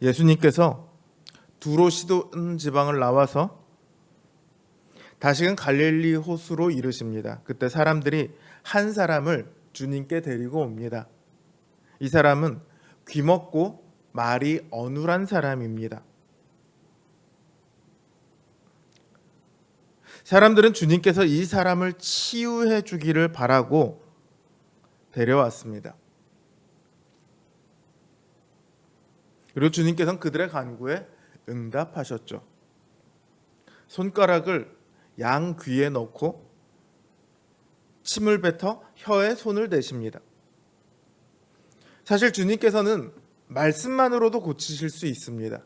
예수님께서 두로 시돈 지방을 나와서 다시금 갈릴리 호수로 이르십니다. 그때 사람들이 한 사람을 주님께 데리고 옵니다. 이 사람은 귀먹고 말이 어눌한 사람입니다. 사람들은 주님께서 이 사람을 치유해 주기를 바라고 데려왔습니다. 그리고 주님께서는 그들의 간구에 응답하셨죠. 손가락을 양 귀에 넣고 침을 뱉어 혀에 손을 대십니다. 사실 주님께서는 말씀만으로도 고치실 수 있습니다.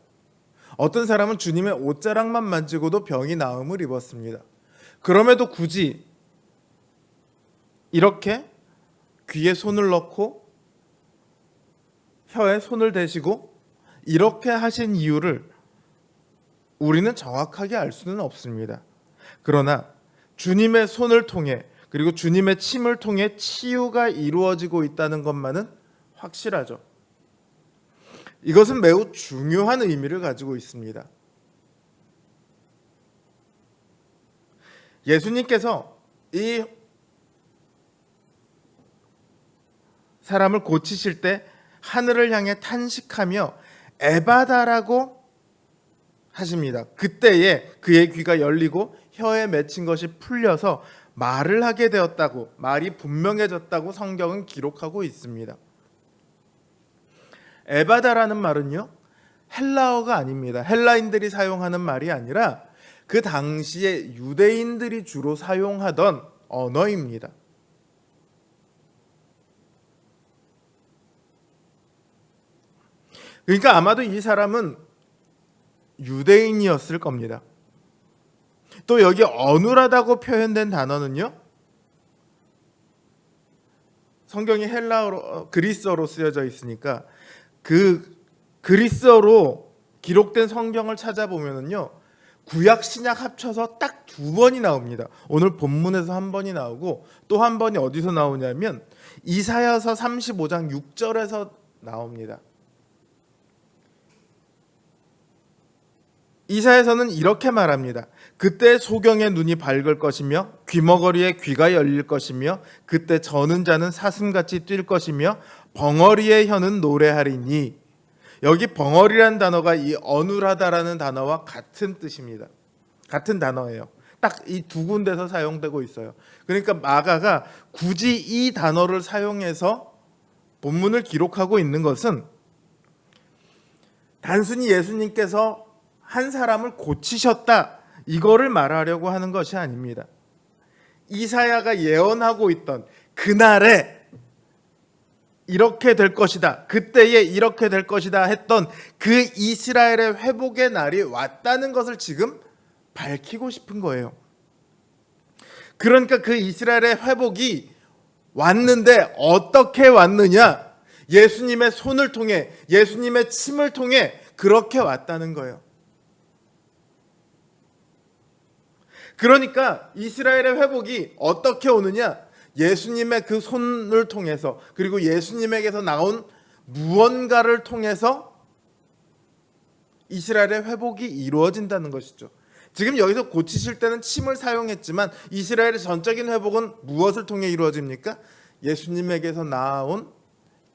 어떤 사람은 주님의 옷자락만 만지고도 병이 나음을 입었습니다. 그럼에도 굳이 이렇게 귀에 손을 넣고 혀에 손을 대시고 이렇게 하신 이유를 우리는 정확하게 알 수는 없습니다. 그러나 주님의 손을 통해 그리고 주님의 침을 통해 치유가 이루어지고 있다는 것만은 확실하죠. 이것은 매우 중요한 의미를 가지고 있습니다. 예수님께서 이 사람을 고치실 때 하늘을 향해 탄식하며 에바다라고 하십니다. 그때에 그의 귀가 열리고 혀에 맺힌 것이 풀려서 말을 하게 되었다고, 말이 분명해졌다고 성경은 기록하고 있습니다. 에바다라는 말은요, 헬라어가 아닙니다. 헬라인들이 사용하는 말이 아니라 그 당시에 유대인들이 주로 사용하던 언어입니다. 그러니까 아마도 이 사람은 유대인이었을 겁니다. 또 여기 어눌하다고 표현된 단어는요, 성경이 헬라어로 그리스어로 쓰여져 있으니까 그 그리스어로 기록된 성경을 찾아보면은요, 구약 신약 합쳐서 딱 2번이 나옵니다. 오늘 본문에서 1번이 나오고 또 1번이 어디서 나오냐면 이사야서 35장 6절에서 나옵니다. 이사야서는 이렇게 말합니다. 그때 소경의 눈이 밝을 것이며 귀머거리의 귀가 열릴 것이며 그때 저는 자는 사슴같이 뛸 것이며 벙어리의 혀는 노래하리니. 여기 벙어리라는 단어가 이 어눌하다라는 단어와 같은 뜻입니다. 같은 단어예요. 딱 이 2군데서 사용되고 있어요. 그러니까 마가가 굳이 이 단어를 사용해서 본문을 기록하고 있는 것은 단순히 예수님께서 한 사람을 고치셨다, 이거를 말하려고 하는 것이 아닙니다. 이사야가 예언하고 있던 그날에 이렇게 될 것이다, 그때에 이렇게 될 것이다 했던 그 이스라엘의 회복의 날이 왔다는 것을 지금 밝히고 싶은 거예요. 그러니까 그 이스라엘의 회복이 왔는데 어떻게 왔느냐? 예수님의 손을 통해, 예수님의 침을 통해 그렇게 왔다는 거예요. 그러니까 이스라엘의 회복이 어떻게 오느냐? 예수님의 그 손을 통해서, 그리고 예수님에게서 나온 무언가를 통해서 이스라엘의 회복이 이루어진다는 것이죠. 지금 여기서 고치실 때는 침을 사용했지만 이스라엘의 전적인 회복은 무엇을 통해 이루어집니까? 예수님에게서 나온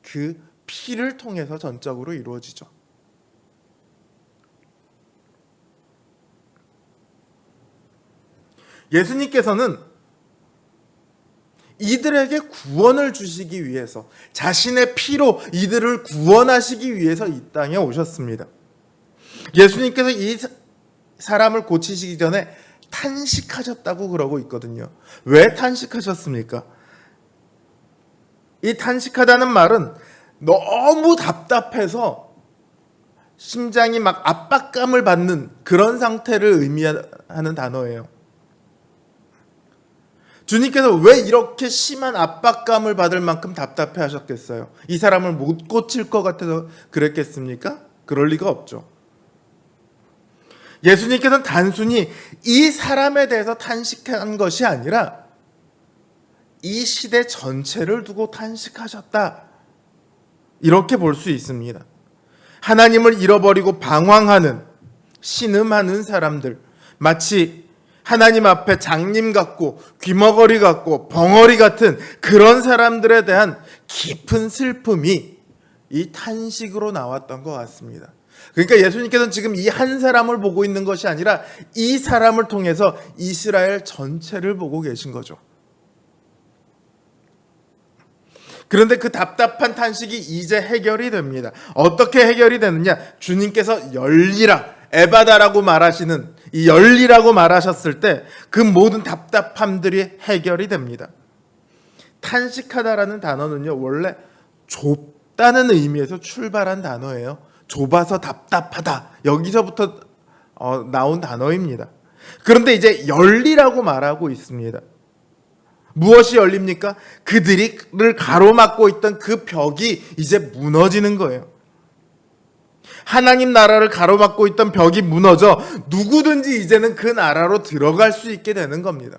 그 피를 통해서 전적으로 이루어지죠. 예수님께서는 이들에게 구원을 주시기 위해서, 자신의 피로 이들을 구원하시기 위해서 이 땅에 오셨습니다. 예수님께서 이 사람을 고치시기 전에 탄식하셨다고 그러고 있거든요. 왜 탄식하셨습니까? 이 탄식하다는 말은 너무 답답해서 심장이 막 압박감을 받는 그런 상태를 의미하는 단어예요. 주님께서 왜 이렇게 심한 압박감을 받을 만큼 답답해 하셨겠어요? 이 사람을 못 고칠 것 같아서 그랬겠습니까? 그럴 리가 없죠. 예수님께서는 단순히 이 사람에 대해서 탄식한 것이 아니라 이 시대 전체를 두고 탄식하셨다, 이렇게 볼 수 있습니다. 하나님을 잃어버리고 방황하는, 신음하는 사람들, 마치 하나님 앞에 장님 같고 귀머거리 같고 벙어리 같은 그런 사람들에 대한 깊은 슬픔이 이 탄식으로 나왔던 것 같습니다. 그러니까 예수님께서는 지금 이 한 사람을 보고 있는 것이 아니라 이 사람을 통해서 이스라엘 전체를 보고 계신 거죠. 그런데 그 답답한 탄식이 이제 해결이 됩니다. 어떻게 해결이 되느냐? 주님께서 열리라, 에바다라고 말하시는 이 열리라고 말하셨을 때 그 모든 답답함들이 해결이 됩니다. 탄식하다라는 단어는요, 원래 좁다는 의미에서 출발한 단어예요. 좁아서 답답하다. 여기서부터 나온 단어입니다. 그런데 이제 열리라고 말하고 있습니다. 무엇이 열립니까? 그들을 가로막고 있던 그 벽이 이제 무너지는 거예요. 하나님 나라를 가로막고 있던 벽이 무너져 누구든지 이제는 그 나라로 들어갈 수 있게 되는 겁니다.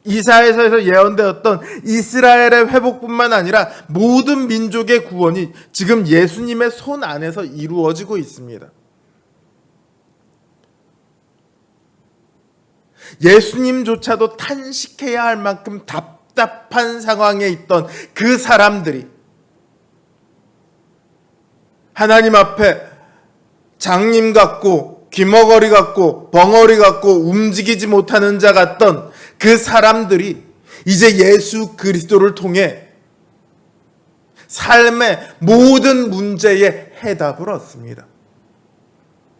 이사야서에서 예언되었던 이스라엘의 회복뿐만 아니라 모든 민족의 구원이 지금 예수님의 손 안에서 이루어지고 있습니다. 예수님조차도 탄식해야 할 만큼 답답한 상황에 있던 그 사람들이 하나님 앞에 장님 같고 귀머거리 같고 벙어리 같고 움직이지 못하는 자 같던 그 사람들이 이제 예수 그리스도를 통해 삶의 모든 문제에 해답을 얻습니다.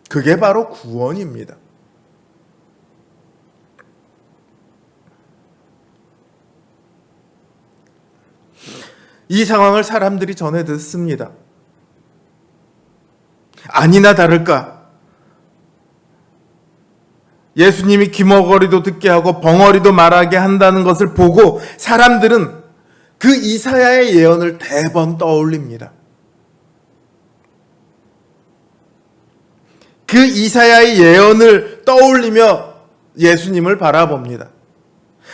그게 바로 구원입니다. 이 상황을 사람들이 전해 듣습니다. 아니나 다를까 예수님이 귀머거리도 듣게 하고 벙어리도 말하게 한다는 것을 보고 사람들은 그 이사야의 예언을 대번 떠올립니다. 그 이사야의 예언을 떠올리며 예수님을 바라봅니다.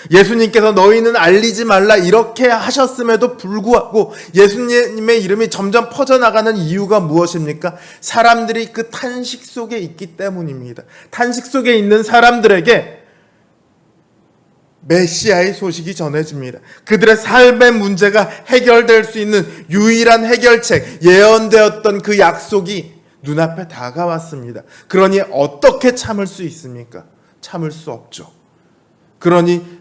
예수님께서 너희는 알리지 말라 이렇게 하셨음에도 불구하고 예수님의 이름이 점점 퍼져나가는 이유가 무엇입니까? 사람들이 그 탄식 속에 있기 때문입니다. 탄식 속에 있는 사람들에게 메시아의 소식이 전해집니다. 그들의 삶의 문제가 해결될 수 있는 유일한 해결책, 예언되었던 그 약속이 눈앞에 다가왔습니다. 그러니 어떻게 참을 수 있습니까? 참을 수 없죠. 그러니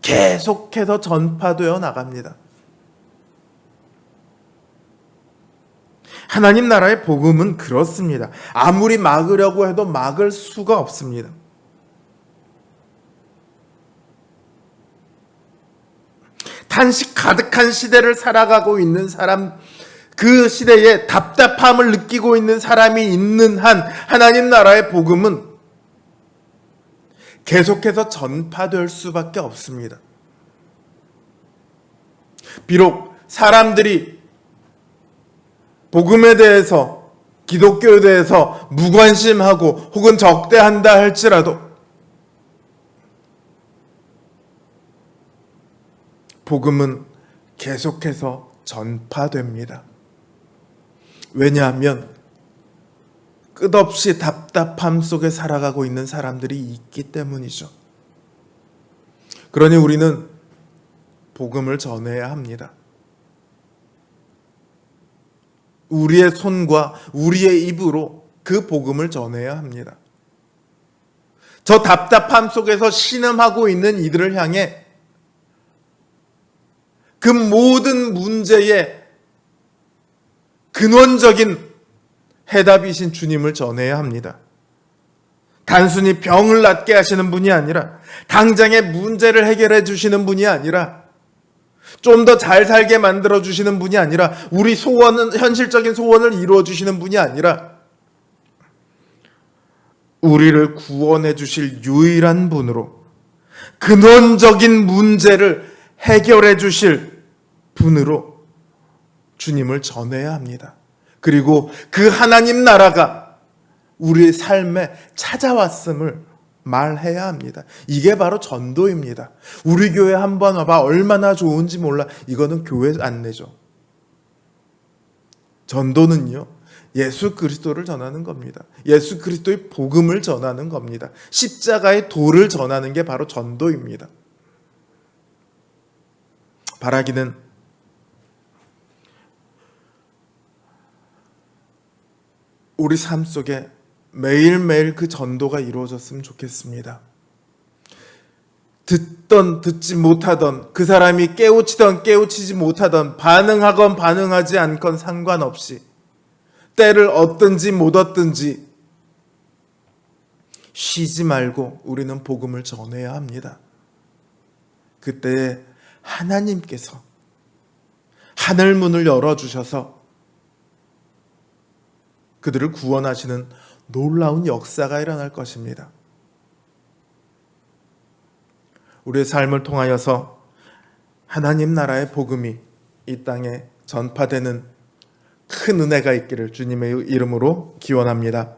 계속해서 전파되어 나갑니다. 하나님 나라의 복음은 그렇습니다. 아무리 막으려고 해도 막을 수가 없습니다. 탄식 가득한 시대를 살아가고 있는 사람, 그 시대에 답답함을 느끼고 있는 사람이 있는 한 하나님 나라의 복음은 계속해서 전파될 수밖에 없습니다. 비록 사람들이 복음에 대해서, 기독교에 대해서 무관심하고 혹은 적대한다 할지라도 복음은 계속해서 전파됩니다. 왜냐하면 끝없이 답답함 속에 살아가고 있는 사람들이 있기 때문이죠. 그러니 우리는 복음을 전해야 합니다. 우리의 손과 우리의 입으로 그 복음을 전해야 합니다. 저 답답함 속에서 신음하고 있는 이들을 향해 그 모든 문제의 근원적인 해답이신 주님을 전해야 합니다. 단순히 병을 낫게 하시는 분이 아니라, 당장의 문제를 해결해 주시는 분이 아니라, 좀 더 잘 살게 만들어 주시는 분이 아니라, 우리 소원은, 현실적인 소원을 이루어 주시는 분이 아니라, 우리를 구원해 주실 유일한 분으로, 근원적인 문제를 해결해 주실 분으로 주님을 전해야 합니다. 그리고 그 하나님 나라가 우리의 삶에 찾아왔음을 말해야 합니다. 이게 바로 전도입니다. 우리 교회 한번 와봐. 얼마나 좋은지 몰라. 이거는 교회 안내죠. 전도는요, 예수 그리스도를 전하는 겁니다. 예수 그리스도의 복음을 전하는 겁니다. 십자가의 도를 전하는 게 바로 전도입니다. 바라기는 우리 삶 속에 매일매일 그 전도가 이루어졌으면 좋겠습니다. 듣던 듣지 못하던, 그 사람이 깨우치던 깨우치지 못하던, 반응하건 반응하지 않건 상관없이 때를 얻든지 못 얻든지 쉬지 말고 우리는 복음을 전해야 합니다. 그때 하나님께서 하늘 문을 열어주셔서 그들을 구원하시는 놀라운 역사가 일어날 것입니다. 우리의 삶을 통하여서 하나님 나라의 복음이 이 땅에 전파되는 큰 은혜가 있기를 주님의 이름으로 기원합니다.